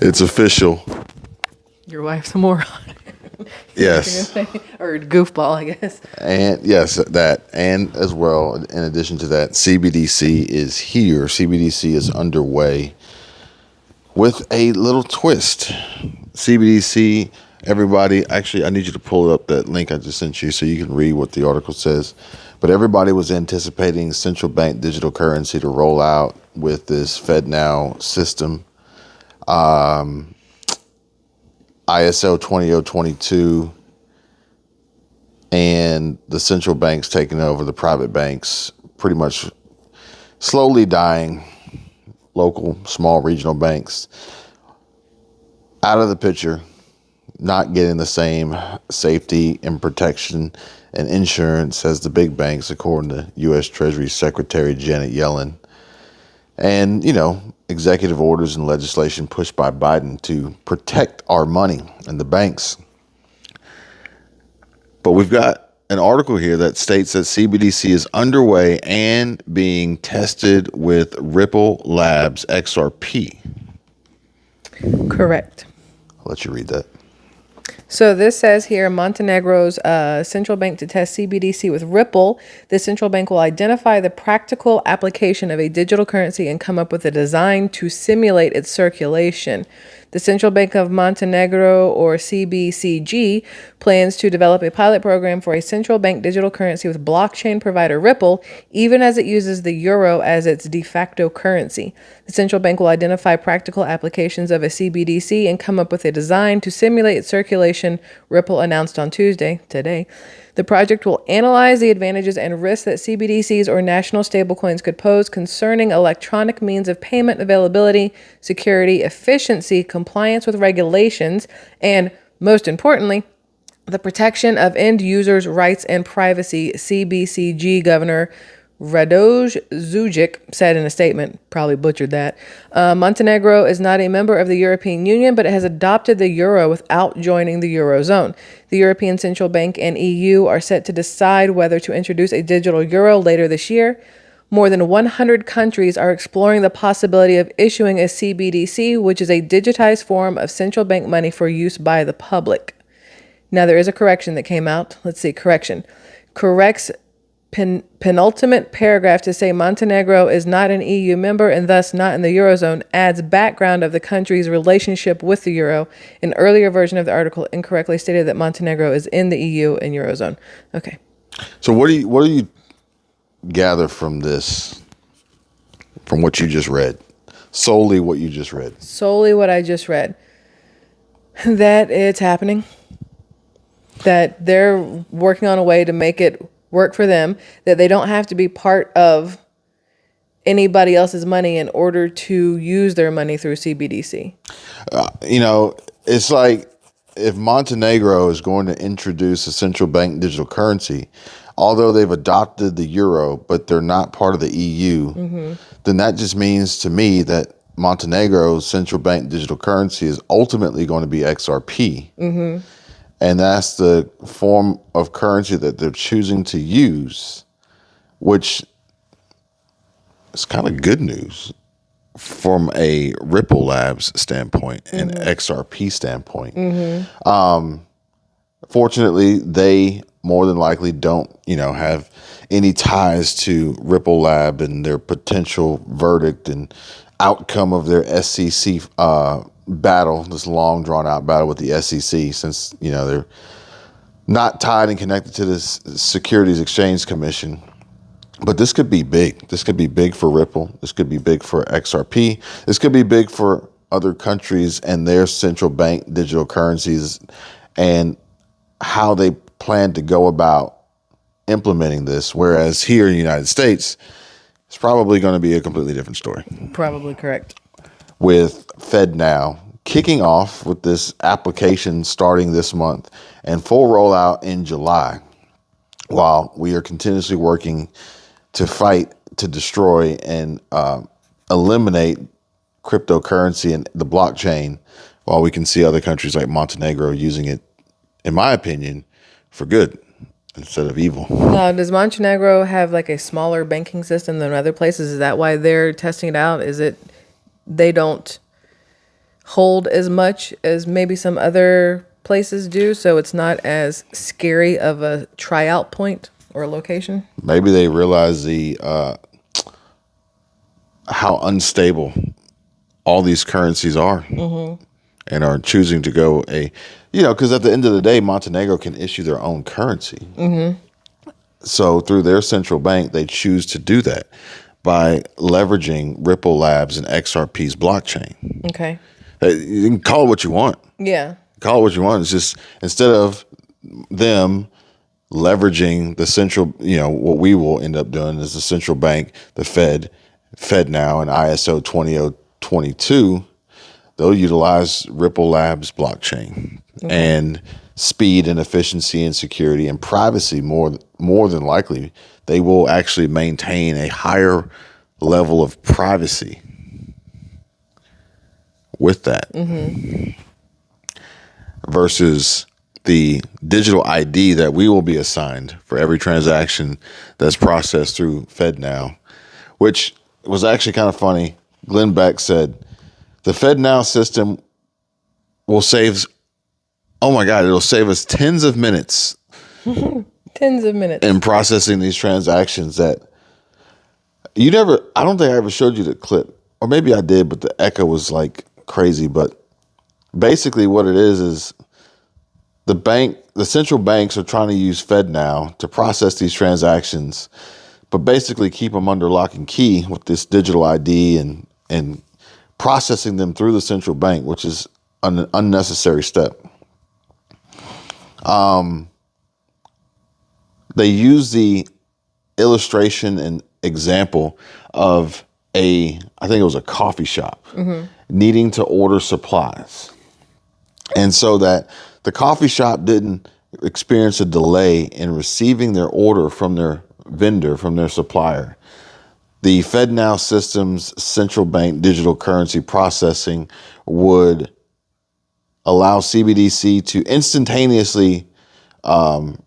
It's official. Your wife's a moron. Yes. Or goofball, I guess. And yes, that. And as well, in addition to that, CBDC is here. CBDC is underway with a little twist. CBDC, everybody, actually, I need you to pull up that link I just sent you so you can read what the article says. But everybody was anticipating central bank digital currency to roll out with this FedNow system. ISO 20022 and the central banks taking over the private banks, pretty much slowly dying. Local, small regional banks out of the picture, not getting the same safety and protection and insurance as the big banks, according to U.S. Treasury Secretary Janet Yellen. And, executive orders and legislation pushed by Biden to protect our money and the banks. But we've got an article here that states that CBDC is underway and being tested with Ripple Labs XRP. Correct. I'll let you read that. So this says here, Montenegro's central bank to test CBDC with Ripple. The central bank will identify the practical application of a digital currency and come up with a design to simulate its circulation. The Central Bank of Montenegro, or CBCG, plans to develop a pilot program for a central bank digital currency with blockchain provider Ripple, even as it uses the euro as its de facto currency. The central bank will identify practical applications of a CBDC and come up with a design to simulate its circulation, Ripple announced on Tuesday, today. The project will analyze the advantages and risks that CBDCs or national stablecoins could pose concerning electronic means of payment availability, security, efficiency, compliance with regulations, and, most importantly, the protection of end users' rights and privacy, CBCG Governor Radoš Zujic said in a statement, probably butchered that. Montenegro is not a member of the European Union, but it has adopted the euro without joining the Eurozone. The European Central Bank and EU are set to decide whether to introduce a digital euro later this year. More than 100 countries are exploring the possibility of issuing a CBDC, which is a digitized form of central bank money for use by the public. Now, there is a correction that came out. Let's see, correction. Corrects penultimate paragraph to say Montenegro is not an EU member and thus not in the Eurozone, adds background of the country's relationship with the Euro. An earlier version of the article incorrectly stated that Montenegro is in the EU and Eurozone. Okay. So what do you gather from this, from what you just read? Solely what you just read. Solely what I just read. That it's happening. That they're working on a way to make it work for them, that they don't have to be part of anybody else's money in order to use their money through CBDC. It's like if Montenegro is going to introduce a central bank digital currency, although they've adopted the euro, but they're not part of the EU, then that just means to me that Montenegro's central bank digital currency is ultimately going to be XRP. And that's the form of currency that they're choosing to use, which is kind of good news from a Ripple Labs standpoint and XRP standpoint. Fortunately, they more than likely don't, have any ties to Ripple Lab and their potential verdict and outcome of their SEC battle, this long drawn out battle with the SEC, since they're not tied and connected to this Securities Exchange Commission. But this could be big. This could be big for Ripple. This could be big for XRP. This could be big for other countries and their central bank digital currencies and how they plan to go about implementing this. Whereas here in the United States, it's probably going to be a completely different story. Probably correct. With FedNow kicking off with this application starting this month and full rollout in July, while we are continuously working to fight, to destroy, and eliminate cryptocurrency and the blockchain, while we can see other countries like Montenegro using it, in my opinion, for good instead of evil. Now, does Montenegro have like a smaller banking system than other places? Is that why they're testing it out? Is it they don't hold as much as maybe some other places do, so it's not as scary of a tryout point or location. Maybe they realize the how unstable all these currencies are, and are choosing to go because at the end of the day, Montenegro can issue their own currency. So through their central bank, they choose to do that by leveraging Ripple Labs and XRP's blockchain. Okay. You can call it what you want. Yeah. Call it what you want. It's just instead of them leveraging the central, what we will end up doing is the central bank, the FedNow, and ISO 20022, they'll utilize Ripple Labs blockchain and speed and efficiency and security and privacy more than likely. They will actually maintain a higher level of privacy with that versus the digital ID that we will be assigned for every transaction that's processed through FedNow, which was actually kind of funny. Glenn Beck said, the FedNow system will save, oh my God, it'll save us tens of minutes Tens of minutes. in processing these transactions that I don't think I ever showed you the clip, or maybe I did, but the echo was like crazy. But basically what it is the central banks are trying to use FedNow to process these transactions, but basically keep them under lock and key with this digital ID and processing them through the central bank, which is an unnecessary step. They use the illustration and example of I think it was a coffee shop needing to order supplies. And so that the coffee shop didn't experience a delay in receiving their order from their vendor, from their supplier. The FedNow system's central bank digital currency processing would allow CBDC to instantaneously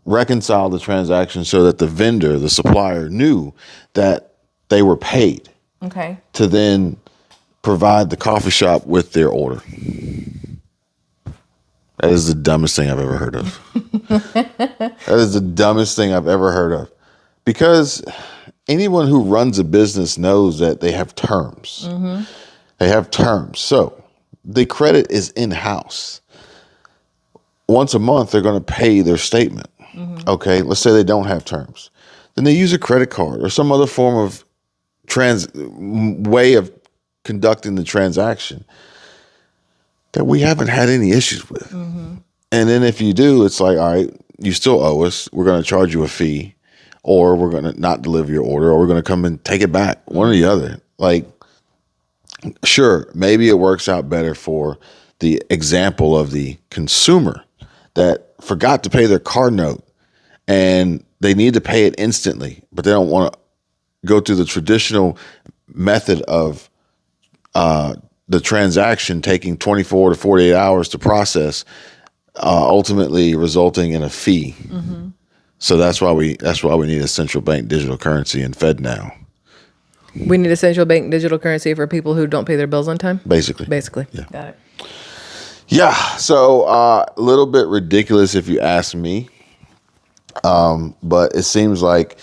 reconcile the transaction so that the vendor, the supplier, knew that they were paid. Okay. To then provide the coffee shop with their order. That is the dumbest thing I've ever heard of. That is the dumbest thing I've ever heard of. Because anyone who runs a business knows that they have terms. They have terms. So the credit is in-house. Once a month, they're going to pay their statement. Okay, let's say they don't have terms. Then they use a credit card or some other form of way of conducting the transaction that we haven't had any issues with. And then if you do, it's like, all right, you still owe us. We're going to charge you a fee, or we're going to not deliver your order, or we're going to come and take it back, one or the other. Like, sure, maybe it works out better for the example of the consumer that forgot to pay their card note and they need to pay it instantly, but they don't want to go through the traditional method of the transaction taking 24 to 48 hours to process, ultimately resulting in a fee. So that's why we need a central bank digital currency in FedNow. We need a central bank digital currency for people who don't pay their bills on time? Basically. Yeah. Got it. Yeah. So a little bit ridiculous if you ask me. But it seems like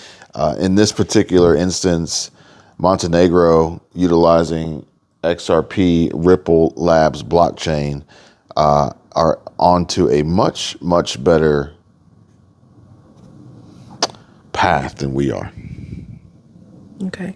in this particular instance, Montenegro utilizing XRP Ripple Labs blockchain are onto a much, much better path than we are. Okay.